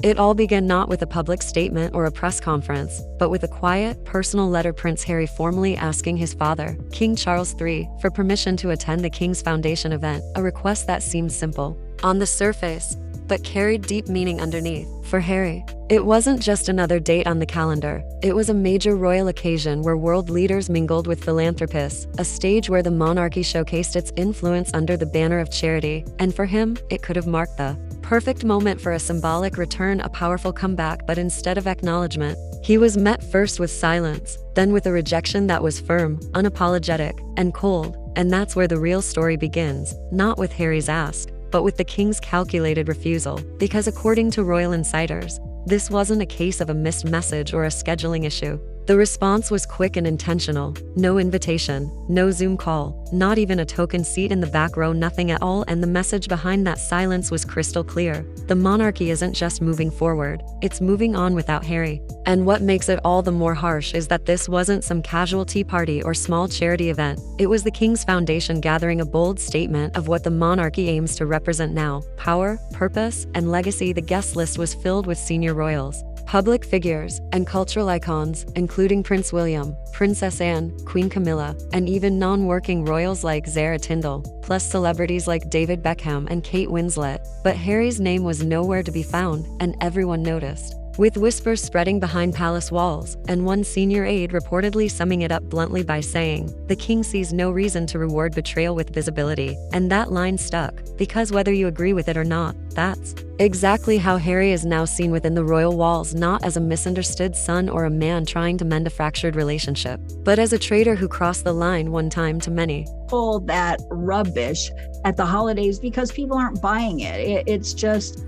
It all began not with a public statement or a press conference, but with a quiet, personal letter Prince Harry formally asking his father, King Charles III, for permission to attend the King's Foundation event, a request that seemed simple on the surface, but carried deep meaning underneath. For Harry, it wasn't just another date on the calendar. It was a major royal occasion where world leaders mingled with philanthropists, a stage where the monarchy showcased its influence under the banner of charity, and for him, it could have marked the perfect moment for a symbolic return, a powerful comeback. But instead of acknowledgement, he was met first with silence, then with a rejection that was firm, unapologetic, and cold. And that's where the real story begins, not with Harry's ask, but with the king's calculated refusal. Because according to royal insiders, this wasn't a case of a missed message or a scheduling issue. The response was quick and intentional. No invitation, no Zoom call, not even a token seat in the back row, nothing at all. And the message behind that silence was crystal clear. The monarchy isn't just moving forward, it's moving on without Harry. And what makes it all the more harsh is that this wasn't some casual tea party or small charity event. It was the King's Foundation gathering, a bold statement of what the monarchy aims to represent now: power, purpose, and legacy. The guest list was filled with senior royals, public figures, and cultural icons, including Prince William, Princess Anne, Queen Camilla, and even non-working royals like Zara Tindall, plus celebrities like David Beckham and Kate Winslet. But Harry's name was nowhere to be found, and everyone noticed, with whispers spreading behind palace walls, and one senior aide reportedly summing it up bluntly by saying, "The king sees no reason to reward betrayal with visibility." And that line stuck, because whether you agree with it or not, that's exactly how Harry is now seen within the royal walls, not as a misunderstood son or a man trying to mend a fractured relationship, but as a traitor who crossed the line one time too many. Pull that rubbish at the holidays because people aren't buying it. It's just,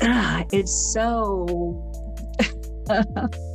it's so...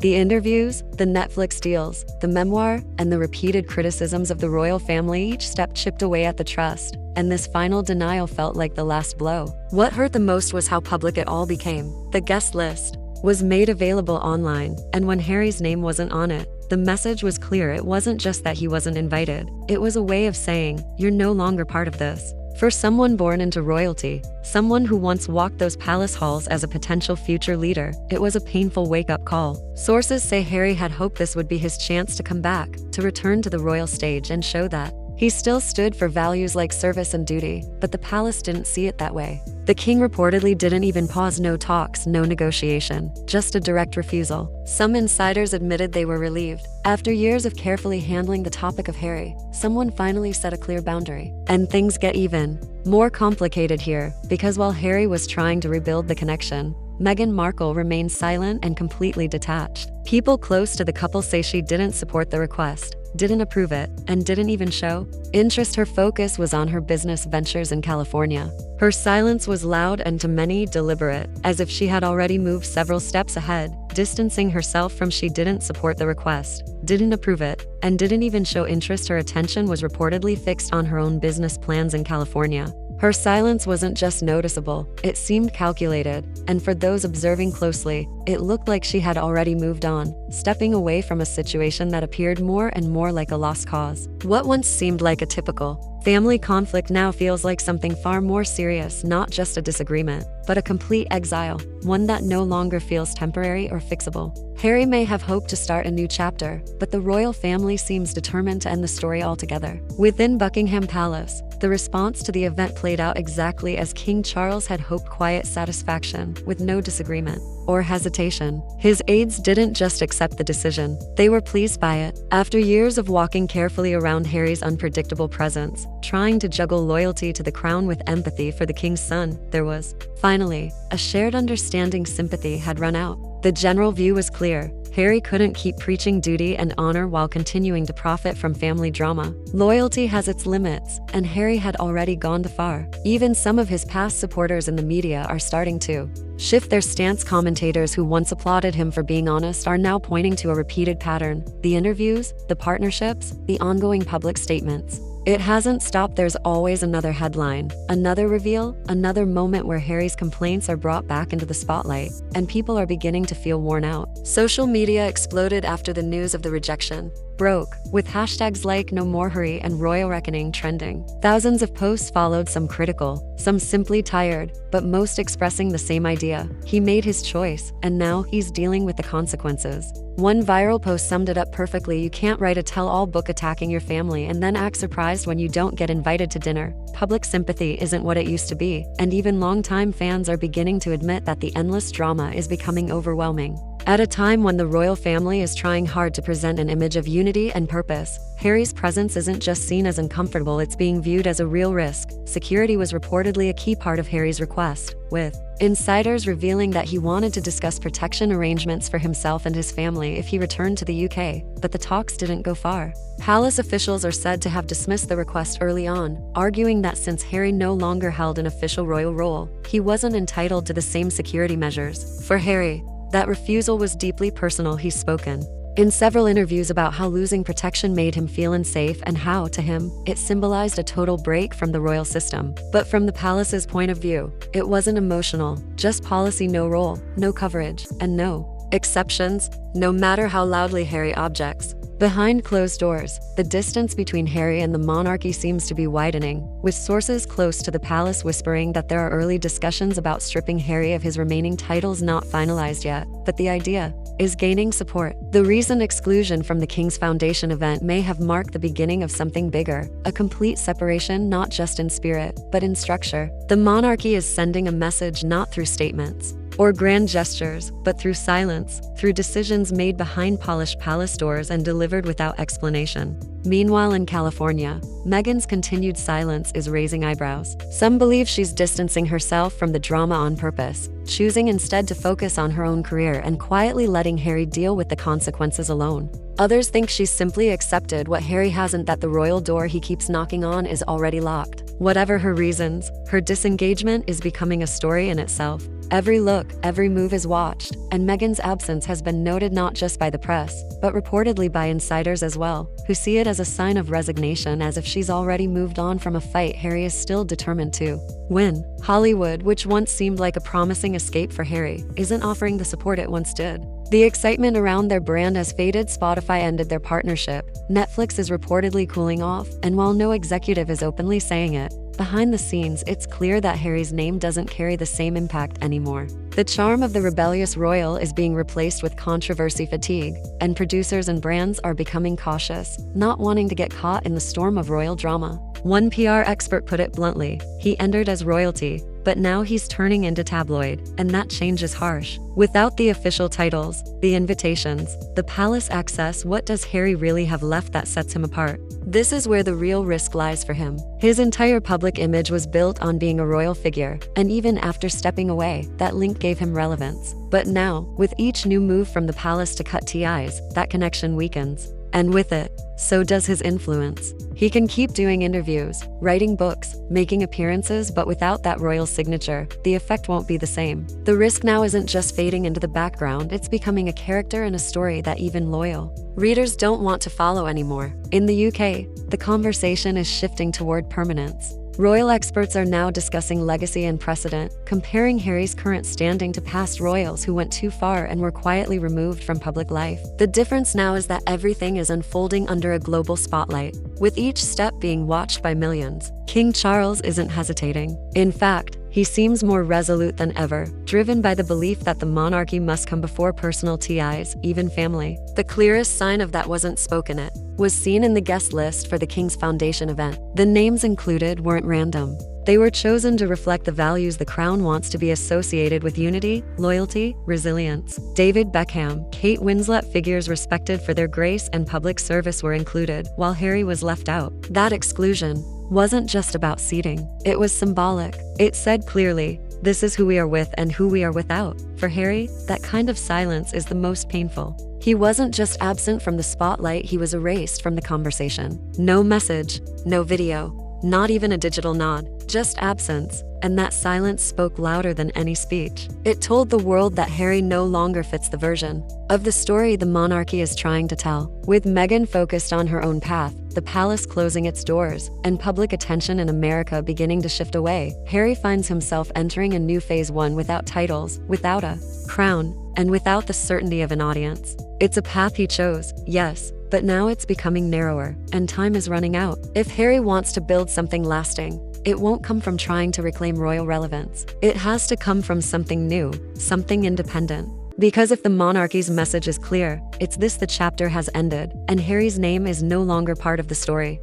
The interviews, the Netflix deals, the memoir, and the repeated criticisms of the royal family, each step chipped away at the trust, and this final denial felt like the last blow. What hurt the most was how public it all became. The guest list was made available online, and when Harry's name wasn't on it, the message was clear. It wasn't just that he wasn't invited. It was a way of saying, you're no longer part of this. For someone born into royalty, someone who once walked those palace halls as a potential future leader, it was a painful wake-up call. Sources say Harry had hoped this would be his chance to come back, to return to the royal stage and show that he still stood for values like service and duty, but the palace didn't see it that way. The king reportedly didn't even pause. No talks, no negotiation, just a direct refusal. Some insiders admitted they were relieved. After years of carefully handling the topic of Harry, someone finally set a clear boundary. And things get even more complicated here, because while Harry was trying to rebuild the connection, Meghan Markle remained silent and completely detached. People close to the couple say she didn't support the request, didn't approve it, and didn't even show interest. Her focus was on her business ventures in California. Her silence was loud and to many deliberate, as if she had already moved several steps ahead, distancing herself from. She didn't support the request, didn't approve it, and didn't even show interest. Her attention was reportedly fixed on her own business plans in California. Her silence wasn't just noticeable, it seemed calculated, and for those observing closely, it looked like she had already moved on, stepping away from a situation that appeared more and more like a lost cause. What once seemed like a typical family conflict now feels like something far more serious, not just a disagreement, but a complete exile, one that no longer feels temporary or fixable. Harry may have hoped to start a new chapter, but the royal family seems determined to end the story altogether. Within Buckingham Palace, the response to the event played out exactly as King Charles had hoped: quiet satisfaction, with no disagreement or hesitation. His aides didn't just accept the decision, they were pleased by it. After years of walking carefully around Harry's unpredictable presence, trying to juggle loyalty to the crown with empathy for the king's son, there was, finally, a shared understanding. Sympathy had run out. The general view was clear: Harry couldn't keep preaching duty and honor while continuing to profit from family drama. Loyalty has its limits, and Harry had already gone too far. Even some of his past supporters in the media are starting to shift their stance. Commentators who once applauded him for being honest are now pointing to a repeated pattern: the interviews, the partnerships, the ongoing public statements. It hasn't stopped. There's always another headline, another reveal, another moment where Harry's complaints are brought back into the spotlight, and people are beginning to feel worn out. Social media exploded after the news of the rejection. broke, with hashtags like No More Hurry and Royal Reckoning trending. Thousands of posts followed, some critical, some simply tired, but most expressing the same idea. He made his choice, and now he's dealing with the consequences. One viral post summed it up perfectly: you can't write a tell-all book attacking your family and then act surprised when you don't get invited to dinner. Public sympathy isn't what it used to be, and even longtime fans are beginning to admit that the endless drama is becoming overwhelming. At a time when the royal family is trying hard to present an image of unity and purpose, Harry's presence isn't just seen as uncomfortable, it's being viewed as a real risk. Security was reportedly a key part of Harry's request, with insiders revealing that he wanted to discuss protection arrangements for himself and his family if he returned to the UK, but the talks didn't go far. Palace officials are said to have dismissed the request early on, arguing that since Harry no longer held an official royal role, he wasn't entitled to the same security measures. For Harry, that refusal was deeply personal. He's spoken in several interviews about how losing protection made him feel unsafe and how, to him, it symbolized a total break from the royal system. But from the palace's point of view, it wasn't emotional, just policy: no role, no coverage, and no exceptions, no matter how loudly Harry objects. Behind closed doors, the distance between Harry and the monarchy seems to be widening, with sources close to the palace whispering that there are early discussions about stripping Harry of his remaining titles, not finalized yet, but the idea is gaining support. The recent exclusion from the King's Foundation event may have marked the beginning of something bigger, a complete separation not just in spirit, but in structure. The monarchy is sending a message not through statements or grand gestures, but through silence, through decisions made behind polished palace doors and delivered without explanation. Meanwhile, in California, Meghan's continued silence is raising eyebrows. Some believe she's distancing herself from the drama on purpose, choosing instead to focus on her own career and quietly letting Harry deal with the consequences alone. Others think she's simply accepted what Harry hasn't, that the royal door he keeps knocking on is already locked. Whatever her reasons, her disengagement is becoming a story in itself. Every look, every move is watched, and Meghan's absence has been noted not just by the press, but reportedly by insiders as well, who see it as a sign of resignation, as if she's already moved on from a fight Harry is still determined to win. Hollywood, which once seemed like a promising escape for Harry, isn't offering the support it once did. The excitement around their brand has faded. Spotify ended their partnership. Netflix is reportedly cooling off, and while no executive is openly saying it, behind the scenes it's clear that Harry's name doesn't carry the same impact anymore. The charm of the rebellious royal is being replaced with controversy fatigue, and producers and brands are becoming cautious, not wanting to get caught in the storm of royal drama. One PR expert put it bluntly: he entered as royalty, but now he's turning into tabloid, and that change is harsh. Without the official titles, the invitations, the palace access, what does Harry really have left that sets him apart? This is where the real risk lies for him. His entire public image was built on being a royal figure, and even after stepping away, that link gave him relevance. But now, with each new move from the palace to cut ties, that connection weakens. And with it, so does his influence. He can keep doing interviews, writing books, making appearances, but without that royal signature, the effect won't be the same. The risk now isn't just fading into the background, it's becoming a character in a story that even loyal readers don't want to follow anymore. In the UK, the conversation is shifting toward permanence. Royal experts are now discussing legacy and precedent, comparing Harry's current standing to past royals who went too far and were quietly removed from public life. The difference now is that everything is unfolding under a global spotlight, with each step being watched by millions. King Charles isn't hesitating. In fact, he seems more resolute than ever, driven by the belief that the monarchy must come before personal ties, even family. The clearest sign of that wasn't spoken, it was seen in the guest list for the King's Foundation event. The names included weren't random. They were chosen to reflect the values the crown wants to be associated with: unity, loyalty, resilience. David Beckham, Kate Winslet, figures respected for their grace and public service, were included, while Harry was left out. That exclusion wasn't just about seating, it was symbolic. It said clearly, this is who we are with and who we are without. For Harry, that kind of silence is the most painful. He wasn't just absent from the spotlight, he was erased from the conversation. No message, no video, not even a digital nod, just absence. And that silence spoke louder than any speech. It told the world that Harry no longer fits the version of the story the monarchy is trying to tell. With Meghan focused on her own path, the palace closing its doors, and public attention in America beginning to shift away, Harry finds himself entering a new phase, one without titles, without a crown, and without the certainty of an audience. It's a path he chose, yes, But now it's becoming narrower, and time is running out. If Harry wants to build something lasting, it won't come from trying to reclaim royal relevance. It has to come from something new, something independent. Because if the monarchy's message is clear, it's this: the chapter has ended, and Harry's name is no longer part of the story.